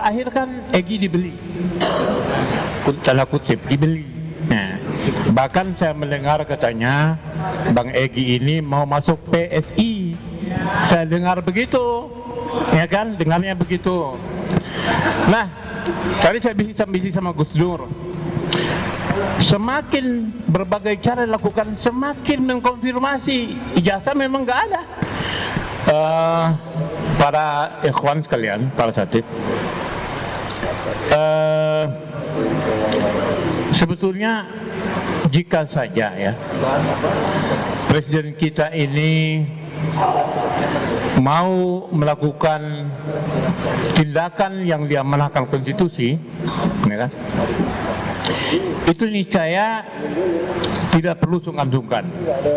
Terakhir kan Egy dibeli, tanda kutip dibeli. Nah, bahkan saya mendengar katanya Bang Egy ini mau masuk PSI. Saya dengar begitu, ya kan? Dengarnya begitu. Nah, tadi saya bisik sama Gus Dur. Semakin berbagai cara dilakukan, semakin mengkonfirmasi ijazah memang nggak ada. Para ikhwan sekalian, para satid, sebetulnya jika saja ya Presiden kita ini mau melakukan tindakan yang diamanahkan konstitusi, ya kan? Itu niscaya tidak perlu sungkan-sungkan,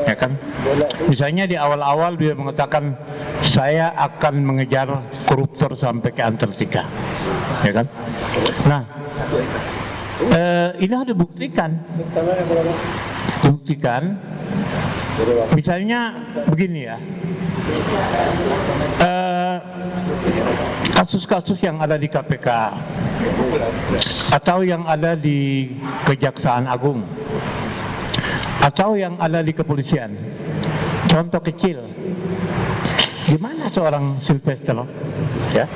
ya kan? Misalnya di awal-awal dia mengatakan saya akan mengejar koruptor sampai ke Antartika, ya kan? Nah, ini harus dibuktikan. Misalnya begini ya, kasus-kasus yang ada di KPK atau yang ada di Kejaksaan Agung atau yang ada di kepolisian. Contoh kecil, gimana seorang Sylvester, ya?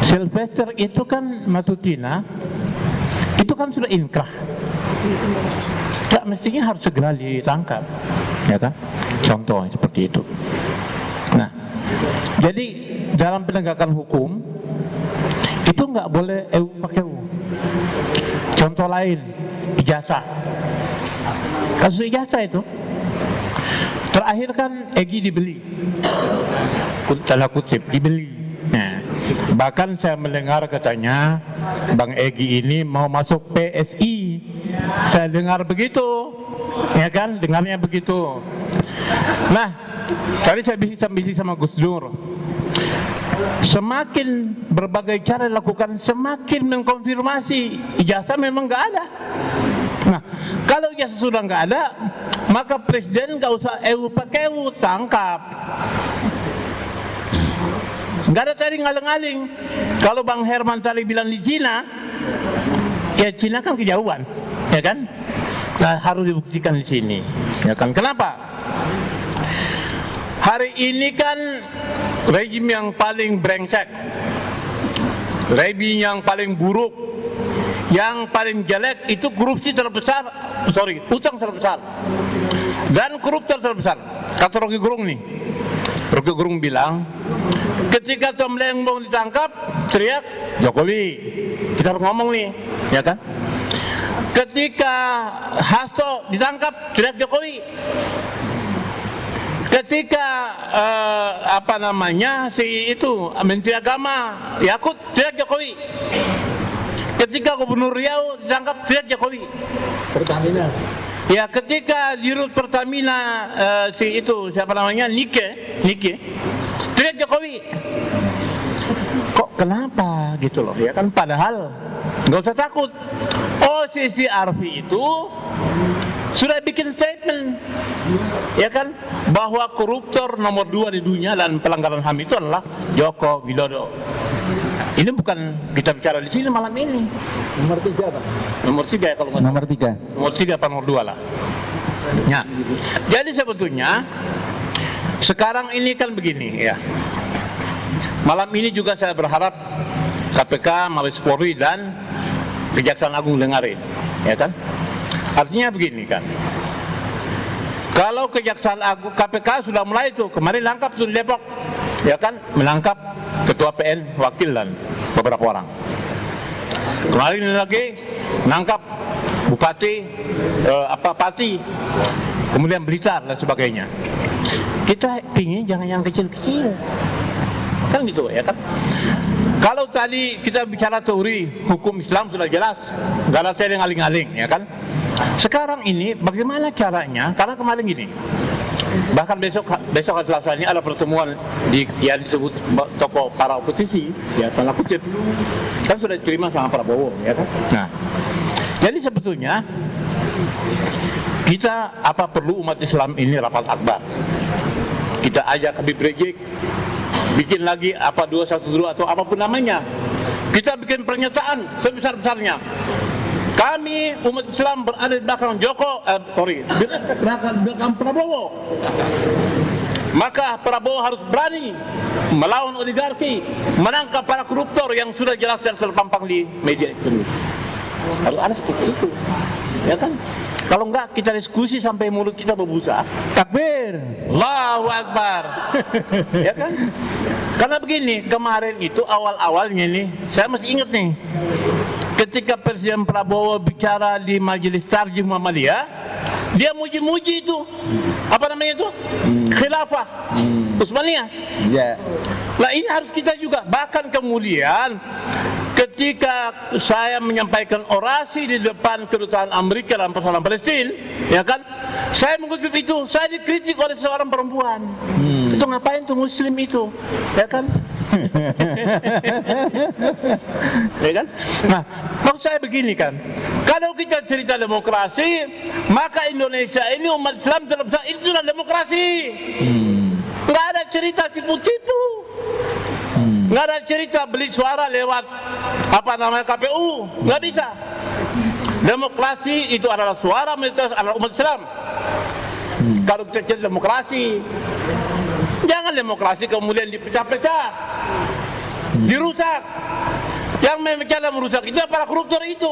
Sylvester itu kan Matutina, itu kan sudah inkrah. Tak mestinya harus segera ditangkap, ya kan? Contoh seperti itu. Nah, jadi dalam penegakan hukum itu nggak boleh pakai U. Contoh lain, ijazah. Kasus ijazah itu terakhir kan Egy dibeli, tanda kutip dibeli. Nah, bahkan saya mendengar katanya Bang Egy ini mau masuk PSI. Saya dengar begitu, ya kan? Dengarnya begitu. Nah, tadi saya bisik sama Gus Dur. Semakin berbagai cara dilakukan, semakin mengkonfirmasi ijazah memang nggak ada. Nah, kalau ijazah sudah nggak ada, maka presiden nggak usah pakai tangkap. Nggak ada tadi ngaling-ngaling. Kalau Bang Herman tadi bilang di Cina, ya Cina kan kejauhan, ya kan? Nah, harus dibuktikan di sini, ya kan? Kenapa? Hari ini kan rejim yang paling brengsek, rejim yang paling buruk, yang paling jelek itu korupsi terbesar, utang terbesar, dan koruptor terbesar. Kata Rocky Gerung nih, Rocky Gerung bilang, ketika Tom Lembong ditangkap, teriak Jokowi. Kita harus ngomong nih, ya kan? Ketika Hasto ditangkap, teriak Jokowi. Ketika si itu Menteri Agama Yakut, teriak Jokowi. Ketika Gubernur Riau ditangkap, teriak Jokowi. Pertamina. Ya, ketika Dirut Pertamina Nike, teriak Jokowi. Kok kenapa gitu loh, ya kan? Padahal nggak usah takut. OCC Arfi itu sudah bikin statement, ya kan, bahwa koruptor nomor 2 di dunia dan pelanggaran HAM itu adalah Joko Widodo. Ini bukan kita bicara di sini malam ini. Nomor 3, Pak. Nomor 3 ya kalau nggak. Nomor 3. Nomor 3 apa nomor 2 lah. Ya. Jadi sebetulnya sekarang ini kan begini ya. Malam ini juga saya berharap KPK, Mabes Polri dan Kejaksaan Agung dengarin, ya kan? Artinya begini kan, kalau Kejaksaan Agung, KPK sudah mulai itu, kemarin langkap tuh di Depok, ya kan, menangkap Ketua PN, wakil dan beberapa orang. Kemarin lagi nangkap Bupati, Pati, kemudian Blitar dan sebagainya. Kita pingin jangan yang kecil-kecil, kan gitu ya kan. Kalau tadi kita bicara teori hukum Islam sudah jelas, nggak ada yang ngaling-ngaling, ya kan. Sekarang ini bagaimana caranya? Karena kemarin gini, bahkan besok hari Selasa ini ada pertemuan yang disebut tokoh para oposisi, ya tanda kutip, kan sudah diterima sama Prabowo, ya kan. Nah, jadi sebetulnya kita perlu umat Islam ini rapat akbar. Kita ajak Habib Rizik, bikin lagi 212 atau apapun namanya, kita bikin pernyataan sebesar-besarnya. Kami umat Islam berada di belakang belakang Prabowo. Maka Prabowo harus berani melawan oligarki, menangkap para koruptor yang sudah jelas dan terpampang di media itu. Harus ada seperti itu, ya kan? Kalau enggak kita diskusi sampai mulut kita berbusa. Takbir. Allahu Akbar. Ya kan? Karena begini, kemarin itu awal-awalnya nih, saya masih ingat nih, ketika Presiden Prabowo bicara di Majelis Tarjih Muhammadiyah, dia muji-muji itu, apa namanya itu? Khilafah Utsmaniyah. Ya. Nah ini harus kita juga. Bahkan kemudian ketika saya menyampaikan orasi di depan kedutaan Amerika dalam persoalan Palestina, ya kan, saya mengutip itu, saya dikritik oleh seorang perempuan. Itu ngapain tuh Muslim itu, ya kan? Ya kan? Nah, maksud saya begini kan, kalau kita cerita demokrasi, maka Indonesia ini umat Islam terbesar, itu adalah demokrasi. Nggak ada cerita tipu-tipu. Nggak ada cerita beli suara lewat apa namanya KPU, nggak bisa. Demokrasi itu adalah suara mayoritas adalah umat Islam. Kalau kita cerita demokrasi, jangan demokrasi kemudian dipecah-pecah, dirusak. Yang memecah dan merusak itu para koruptor itu,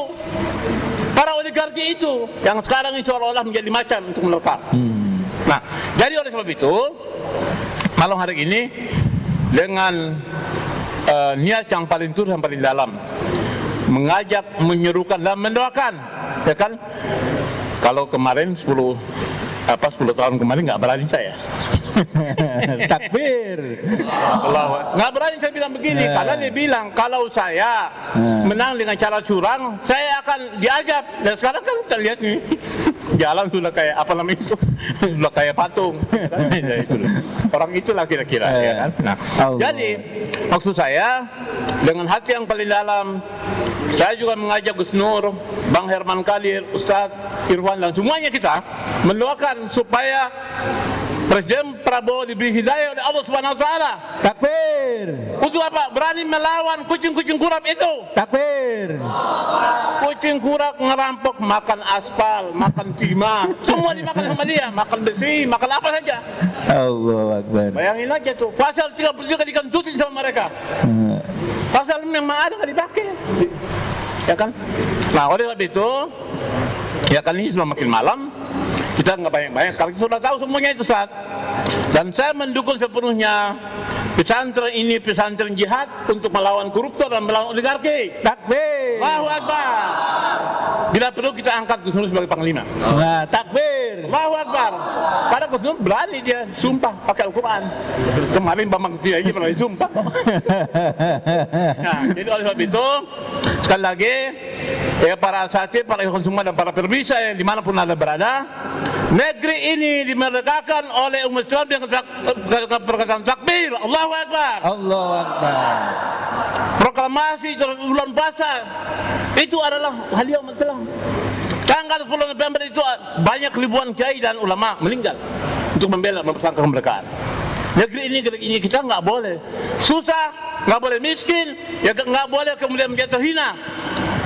para oligarki itu, yang sekarang ini seolah-olah menjadi macam untuk melekat. Nah, jadi oleh sebab itu, malam hari ini dengan niat yang paling tulus, yang paling dalam, mengajak, menyerukan dan mendoakan, ya kan? Kalau kemarin 10 tahun kemarin nggak berani saya. Takbir. Nggak berani saya bilang begini, karena dia bilang kalau saya menang dengan cara curang, saya akan diajak. Dan sekarang kan kita lihat nih, jalan sudah kayak apa namanya itu, sudah kayak patung. Orang itulah kira-kira, ya kan? Nah, jadi maksud saya dengan hati yang paling dalam, saya juga mengajak Gus Nur, Bang Herman Kalir, Ustadz Irfan dan semuanya kita mendoakan supaya Presiden Prabowo diberi hidayah oleh Allah Subhanahu wa taala. Takbir. Untuk apa? Berani melawan kucing-kucing kurap itu. Takbir. Kucing kurap ngerampok, makan aspal, makan timah, semua dimakan sama dia, makan besi, makan apa saja. Allahu Akbar. Bayangin aja tuh, pasal 33 dikentutin sama mereka. Pasal memang ada nggak dipakai, ya kan? Nah, oleh sebab itu, ya kan ini sudah makin malam. Kita nggak banyak-banyak, kalau kita sudah tahu semuanya itu saat. Dan saya mendukung sepenuhnya pesantren ini pesantren jihad untuk melawan koruptor dan melawan oligarki. Takbir. Allahu Akbar. Bila perlu kita angkat Gus Nur sebagai panglima. Nah, takbir. Allahu Akbar. Karena Gus Nur berani dia sumpah pakai Al-Quran. Kemarin Bambang Susatyo aja berani sumpah. Nah, jadi oleh sebab itu sekali lagi ya para asatid, para ikhwan semua dan para perbisa yang dimanapun anda berada, negeri ini dimerdekakan oleh umat Islam dengan perkataan takbir. Allahu Akbar. Allahu Akbar. Proklamasi bulan puasa itu adalah hadiah umat Islam. Tanggal 10 November itu banyak ribuan kiai dan ulama meninggal untuk membela mempersangka kemerdekaan. Negeri ini kita nggak boleh susah, nggak boleh miskin, ya nggak boleh kemudian menjadi terhina.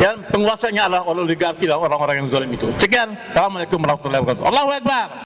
Dan penguasanya adalah oligarki dan orang-orang yang zalim itu. Sekian. Assalamualaikum warahmatullahi wabarakatuh. Allahu Akbar.